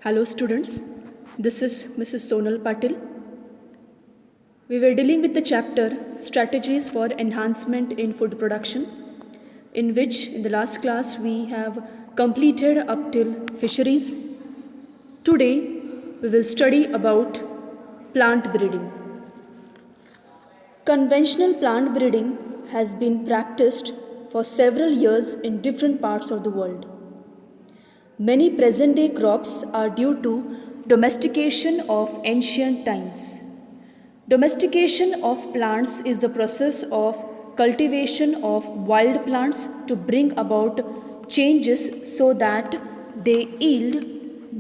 Hello students, this is Mrs. Sonal Patil. We were dealing with the chapter Strategies for Enhancement in Food Production, in which in the last class we have completed up till fisheries. Today we will study about plant breeding. Conventional plant breeding has been practiced for several years in different parts of the world. Many present day crops are due to domestication of ancient times. Domestication of plants is the process of cultivation of wild plants to bring about changes so that they yield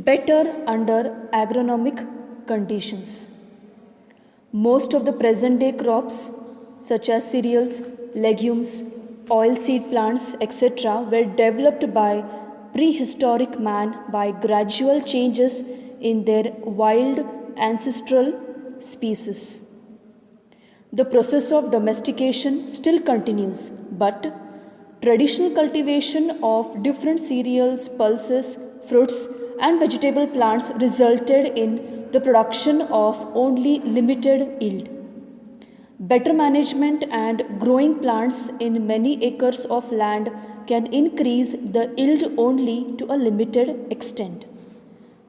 better under agronomic conditions. Most of the present day crops, such as cereals, legumes, oilseed plants, etc., were developed by prehistoric man by gradual changes in their wild ancestral species. The process of domestication still continues, but traditional cultivation of different cereals, pulses, fruits, and vegetable plants resulted in the production of only limited yield. Better management and growing plants in many acres of land can increase the yield only to a limited extent.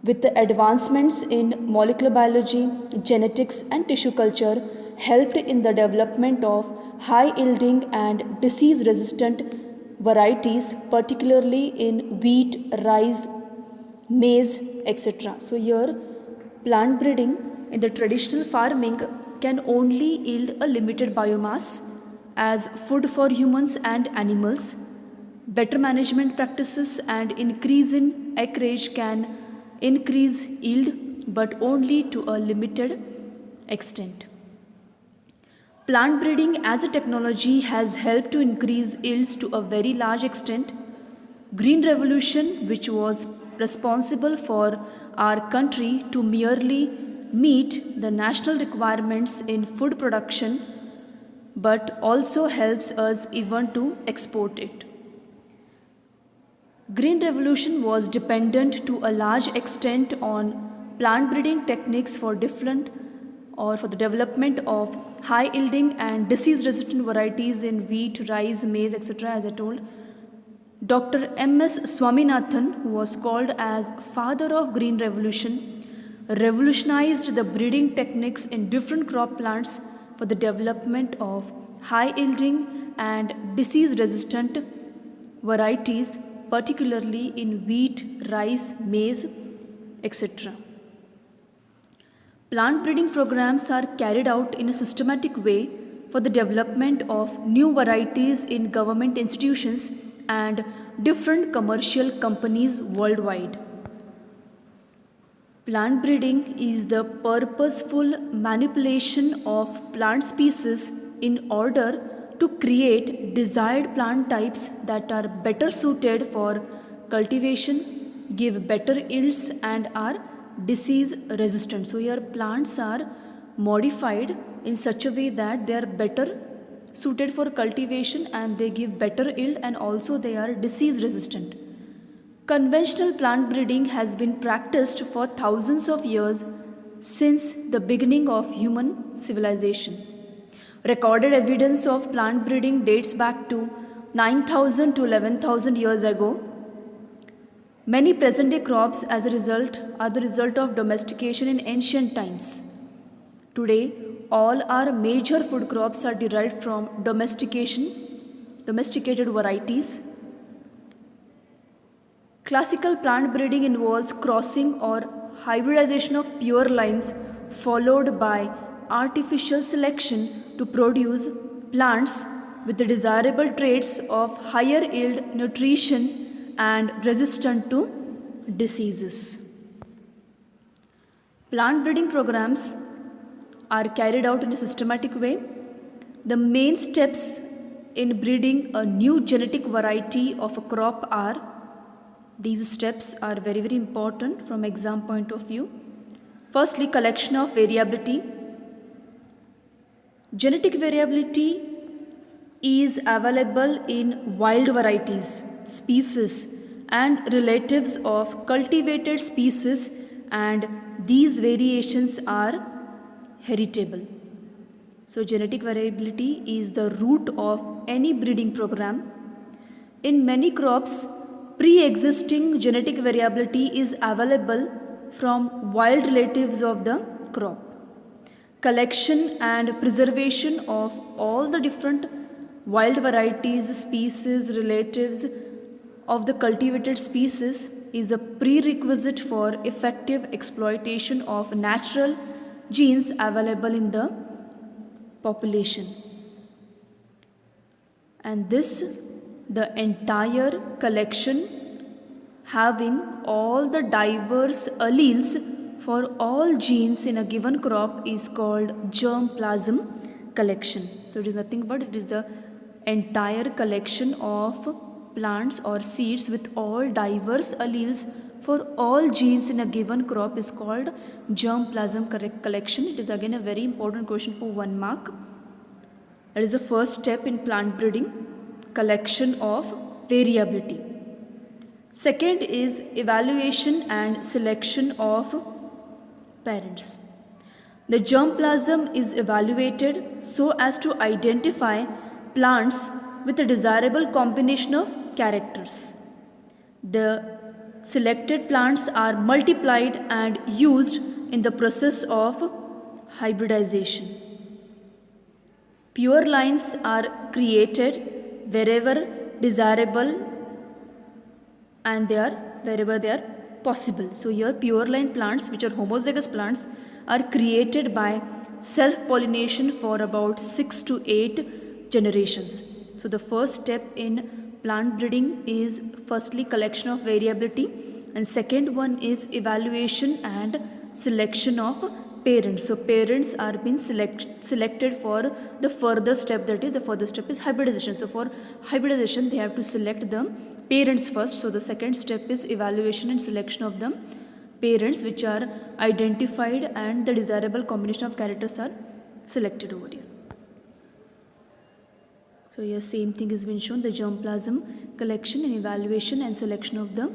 With the advancements in molecular biology, genetics, and tissue culture, helped in the development of high yielding and disease resistant varieties, particularly in wheat, rice, maize, etc. So, here plant breeding in the traditional farming can only yield a limited biomass as food for humans and animals. Better management practices and increase in acreage can increase yield but only to a limited extent. Plant breeding as a technology has helped to increase yields to a very large extent. Green Revolution, which was responsible for our country to merely meet the national requirements in food production, but also helps us even to export it. Green Revolution was dependent to a large extent on plant breeding techniques for different or for the development of high yielding and disease resistant varieties in wheat, rice, maize, etc. as I told. Dr. M.S. Swaminathan, who was called as father of Green Revolution, revolutionized the breeding techniques in different crop plants for the development of high yielding and disease resistant varieties, particularly in wheat, rice, maize, etc. Plant breeding programs are carried out in a systematic way for the development of new varieties in government institutions and different commercial companies worldwide. Plant breeding is the purposeful manipulation of plant species in order to create desired plant types that are better suited for cultivation, give better yields, and are disease resistant. So, here plants are modified in such a way that they are better suited for cultivation and they give better yield, and also they are disease resistant. Conventional plant breeding has been practiced for thousands of years since the beginning of human civilization. Recorded evidence of plant breeding dates back to 9,000 to 11,000 years ago. Many present day crops as a result are the result of domestication in ancient times. Today, all our major food crops are derived from domesticated varieties. Classical plant breeding involves crossing or hybridization of pure lines followed by artificial selection to produce plants with the desirable traits of higher yield, nutrition, and resistant to diseases. Plant breeding programs are carried out in a systematic way. The main steps in breeding a new genetic variety of a crop are, these steps are very important from exam point of view. Firstly, collection of variability. Genetic variability is available in wild varieties, species, and relatives of cultivated species, and these variations are heritable. So genetic variability is the root of any breeding program. In many crops, pre-existing genetic variability is available from wild relatives of the crop. Collection and preservation of all the different wild varieties, species, relatives of the cultivated species is a prerequisite for effective exploitation of natural genes available in the population. And this, the entire collection having all the diverse alleles for all genes in a given crop is called germplasm collection. So it is nothing but it is the entire collection of plants or seeds with all diverse alleles for all genes in a given crop is called germplasm collection. It is again a very important question for 1 mark. That is the first step in plant breeding, collection of variability. Second is evaluation and selection of parents. The germplasm is evaluated so as to identify plants with a desirable combination of characters. The selected plants are multiplied and used in the process of hybridization. Pure lines are created wherever desirable and wherever they are possible. So here pure line plants, which are homozygous plants, are created by self-pollination for about 6 to 8 generations. So the first step in plant breeding is firstly collection of variability, and second one is evaluation and selection of parents. So parents are being selected for the further step, that is the further step is hybridization. So for hybridization they have to select the parents first. So the second step is evaluation and selection of the parents which are identified and the desirable combination of characters are selected over here. So here same thing has been shown, the germplasm collection and evaluation and selection of the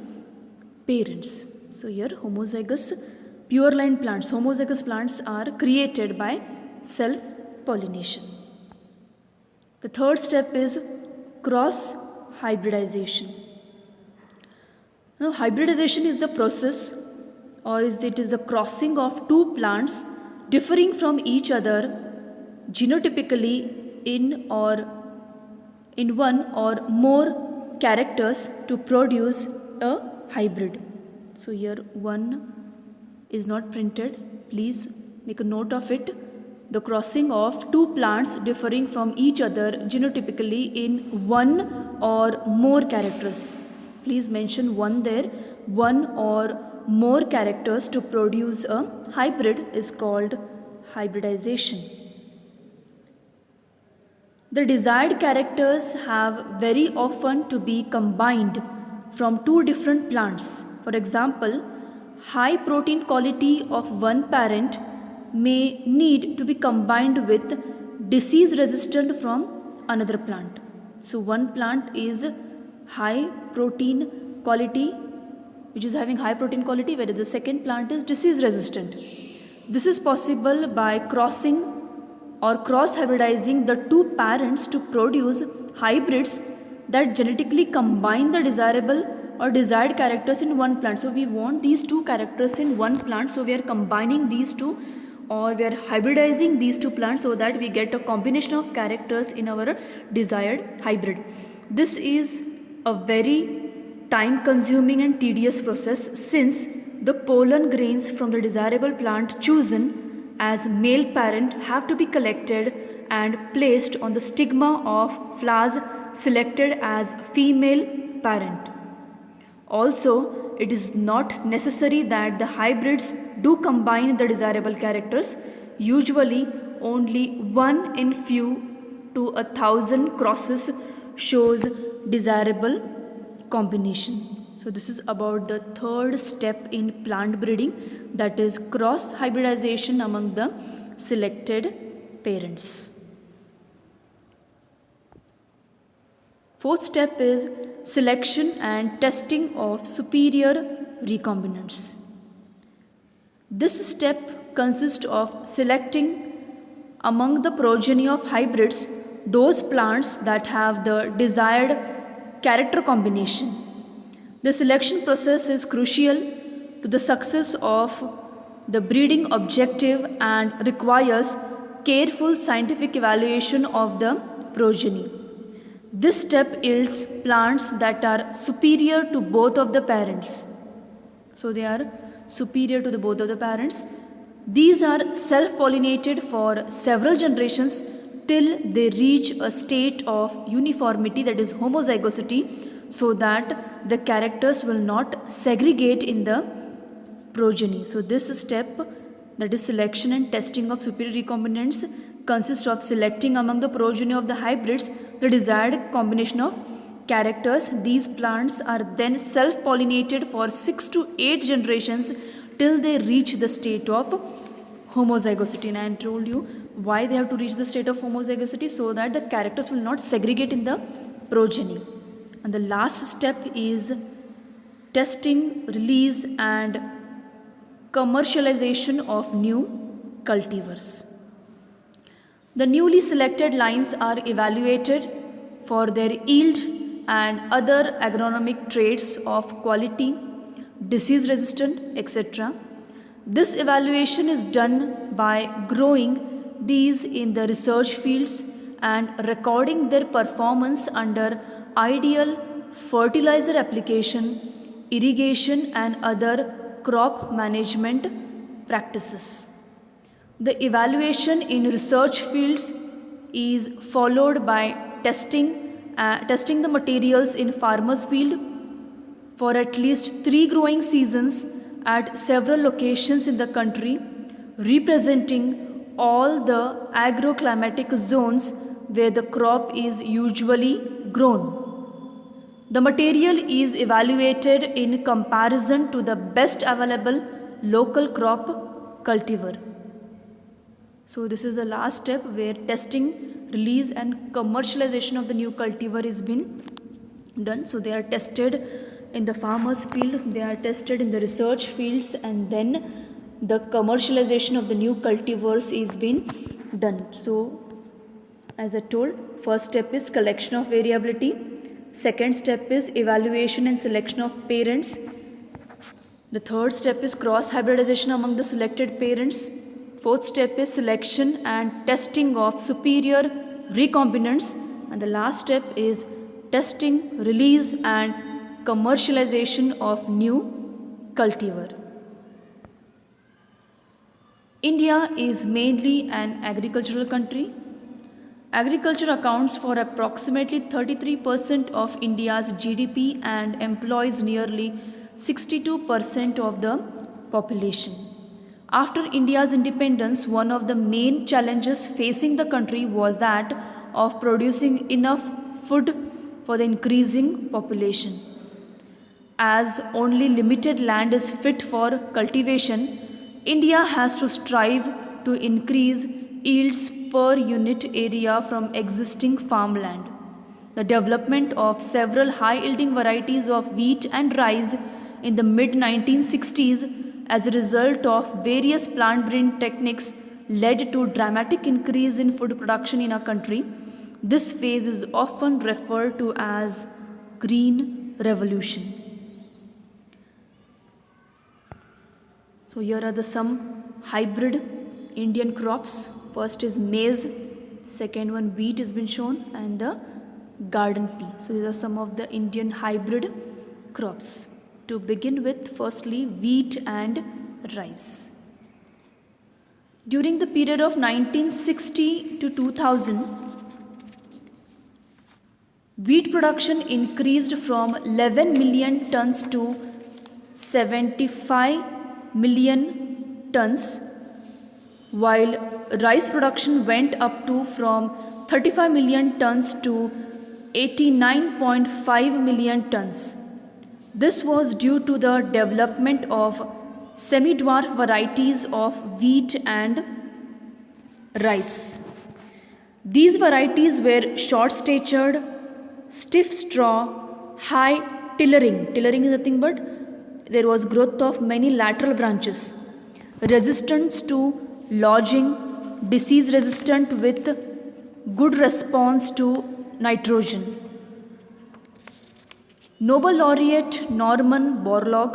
parents. So here homozygous pure line plants, homozygous plants are created by self-pollination. The third step is cross hybridization. Now hybridization is the process or it is the crossing of two plants differing from each other genotypically in one or more characters to produce a hybrid. So here one is not printed, please make a note of it. The crossing of two plants differing from each other genotypically in one or more characters. Please mention one there. One or more characters to produce a hybrid is called hybridization. The desired characters have very often to be combined from two different plants. For example, high protein quality of one parent may need to be combined with disease resistant from another plant. So one plant is high protein quality, which is having high protein quality, whereas the second plant is disease resistant. This is possible by crossing or cross hybridizing the two parents to produce hybrids that genetically combine the desirable or desired characters in one plant. So we want these two characters in one plant, so we are combining these two or we are hybridizing these two plants so that we get a combination of characters in our desired hybrid. This is a very time consuming and tedious process, since the pollen grains from the desirable plant chosen as male parent have to be collected and placed on the stigma of flowers selected as female parent. Also, it is not necessary that the hybrids do combine the desirable characters. Usually, only 1 in few to 1,000 crosses shows desirable combination. So this is about the third step in plant breeding, that is cross hybridization among the selected parents. Fourth step is selection and testing of superior recombinants. This step consists of selecting among the progeny of hybrids those plants that have the desired character combination. The selection process is crucial to the success of the breeding objective and requires careful scientific evaluation of the progeny. This step yields plants that are superior to both of the parents. So they are superior to both of the parents. These are self-pollinated for several generations till they reach a state of uniformity, that is homozygosity, so that the characters will not segregate in the progeny. So this step, that is selection and testing of superior recombinants, consists of selecting among the progeny of the hybrids the desired combination of characters. These plants are then self-pollinated for 6 to 8 generations till they reach the state of homozygosity. And I told you why they have to reach the state of homozygosity, so that the characters will not segregate in the progeny. And the last step is testing, release and commercialization of new cultivars. The newly selected lines are evaluated for their yield and other agronomic traits of quality, disease resistant, etc. This evaluation is done by growing these in the research fields and recording their performance under ideal fertilizer application, irrigation and other crop management practices. The evaluation in research fields is followed by testing the materials in farmers' field for at least 3 growing seasons at several locations in the country, representing all the agroclimatic zones where the crop is usually grown. The material is evaluated in comparison to the best available local crop cultivar. So this is the last step where testing, release and commercialization of the new cultivar is been done. So they are tested in the farmers field, they are tested in the research fields, and then the commercialization of the new cultivars is been done. So as I told, first step is collection of variability, second step is evaluation and selection of parents, the third step is cross hybridization among the selected parents, fourth step is selection and testing of superior recombinants, and the last step is testing, release and commercialization of new cultivar. India is mainly an agricultural country. Agriculture accounts for approximately 33% of India's GDP and employs nearly 62% of the population. After India's independence, one of the main challenges facing the country was that of producing enough food for the increasing population. As only limited land is fit for cultivation, India has to strive to increase yields per unit area from existing farmland. The development of several high-yielding varieties of wheat and rice in the mid-1960s as a result of various plant breeding techniques led to dramatic increase in food production in our country. This phase is often referred to as Green Revolution. So here are some hybrid Indian crops. First is maize, second one wheat has been shown, and the garden pea. So these are some of the Indian hybrid crops. To begin with, firstly wheat and rice. During the period of 1960 to 2000, wheat production increased from 11 million tons to 75 million tons, while rice production went up to from 35 million tons to 89.5 million tons. This was due to the development of semi-dwarf varieties of wheat and rice. These varieties were short-statured, stiff straw, high tillering. Tillering is nothing but there was growth of many lateral branches. Resistance to lodging, disease resistant with good response to nitrogen. Nobel laureate Norman Borlaug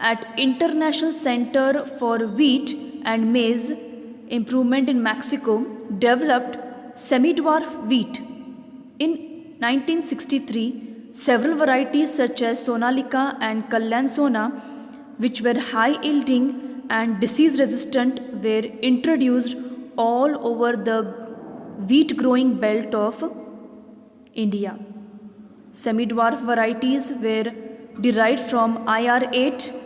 at International Center for Wheat and Maize Improvement in Mexico developed semi-dwarf wheat. In 1963, several varieties such as Sonalika and Kalyan Sona, which were high yielding and disease resistant, were introduced all over the wheat growing belt of India. Semi-dwarf varieties were derived from IR8,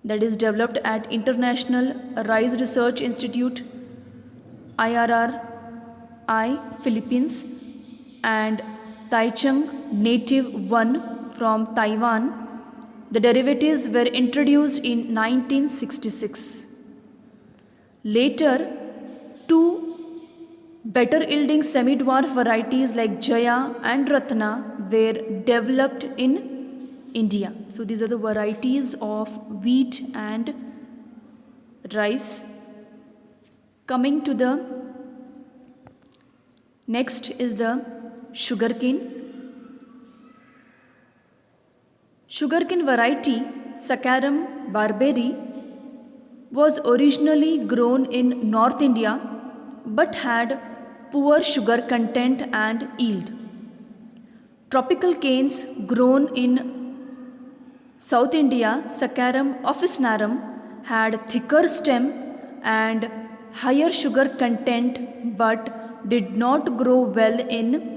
that is developed at International Rice Research Institute IRRI Philippines, and Taichung Native 1 from Taiwan. The derivatives were introduced in 1966. Later, two better yielding semi-dwarf varieties like Jaya and Ratna were developed in India. So these are the varieties of wheat and rice. Coming to the next is the sugarcane. Sugarcane variety Saccharum barberi was originally grown in North India but had poor sugar content and yield. Tropical canes grown in South India, Saccharum officinarum, had thicker stem and higher sugar content but did not grow well in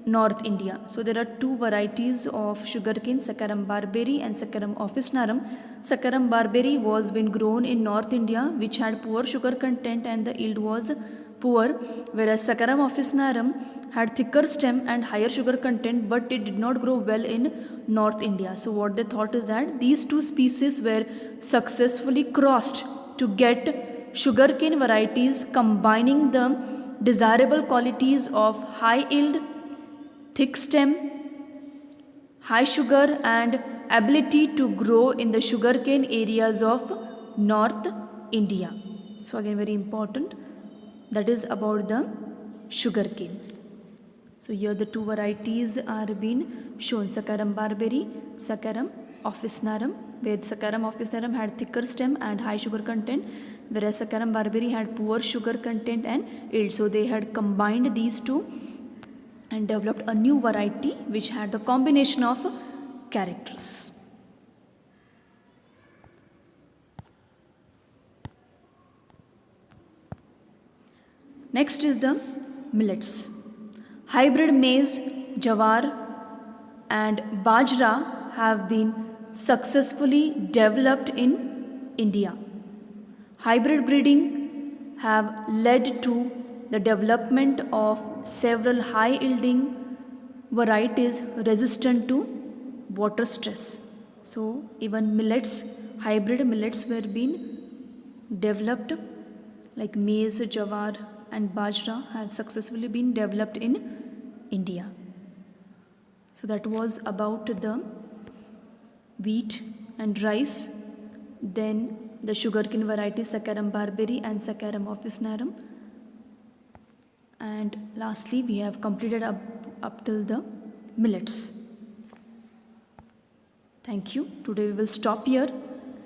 North India. So there are two varieties of sugarcane, Saccharum barberi and Saccharum officinarum. Saccharum barberi was been grown in North India, which had poor sugar content and the yield was poor, whereas Saccharum officinarum had thicker stem and higher sugar content, but it did not grow well in North India. So what they thought is that these two species were successfully crossed to get sugarcane varieties combining the desirable qualities of high yield, thick stem, high sugar and ability to grow in the sugarcane areas of North India. So again very important, that is about the sugarcane. So here the two varieties are being shown, Saccharum barberi, Saccharum officinarum, where Saccharum officinarum had thicker stem and high sugar content, whereas Saccharum barberi had poor sugar content and yield. So they had combined these two and developed a new variety which had the combination of characters. Next is the millets. Hybrid maize, jawar and bajra have been successfully developed in India. Hybrid breeding have led to the development of several high yielding varieties resistant to water stress. So even millets, hybrid millets were being developed, like maize, jawar and bajra have successfully been developed in India. So that was about the wheat and rice. Then the sugarcane varieties Saccharum barberi and Saccharum officinarum. And lastly we have completed up till the millets. Thank you. Today we will stop here,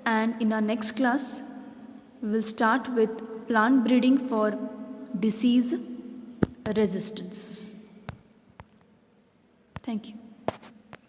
and in our next class we will start with plant breeding for disease resistance. Thank you.